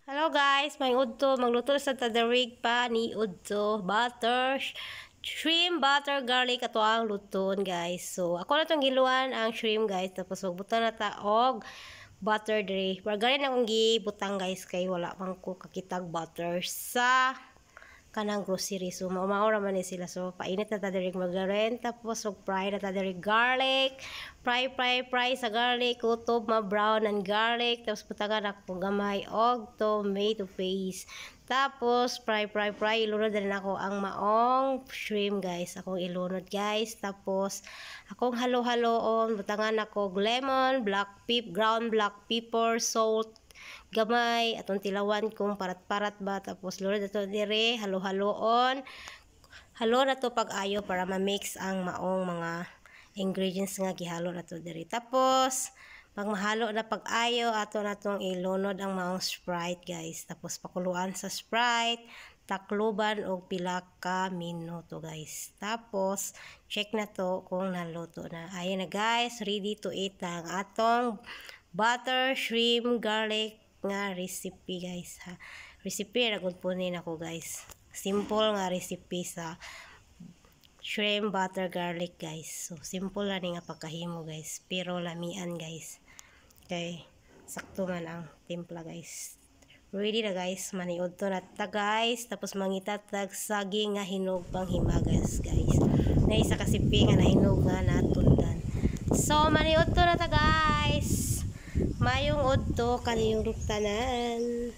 Hello guys, may udto magluto sa tadarig pa ni udto butter shrimp butter garlic ato ang luton guys. So ako na tong giluan ang shrimp guys, tapos magbutan na ta og butter diri. Pagarin akong gibutang guys kay wala man ko kakitag butter sa kanang grocery. So maura man ni sila. So painit na ta diri margarine, tapos fry na ta diri garlic. Fry sa garlic, kutob ma-brown ang garlic, tapos butangan ako gamay og tomato paste. Tapos fry, ilunod din ako ang maong shrimp guys. Akong ilunod guys. Tapos akong halo-haloon, butangan ako lemon, ground black pepper, salt, gamay, atong tilawan kung parat-parat ba. Tapos lunod ito dire, halo-haloon. Halo na to pag-ayo para ma-mix ang maong mga ingredients nga gihalo na to diri. Tapos pag mahalo na pag-ayo, ato na tong ilunod ang maong Sprite guys. Tapos pakuluan sa Sprite, takluban og pila ka minuto guys. Tapos check na to kung naluto na. Ayun na guys, ready to eat ang atong butter shrimp garlic nga recipe guys ha. Recipe ra gud punin ako guys. Simple nga recipe sa shrimp butter garlic guys. So simple lang nga pagkahimo guys, pero lamian guys. Okay, sakto man ang timpla guys. Ready na guys, maniud to na ta guys. Tapos mangitatag saging nga hinog pang himagas guys. Na isa kasipi nga nahinog nga natundan. So maniud to na ta guys. Mayong udto kaniyong tanan.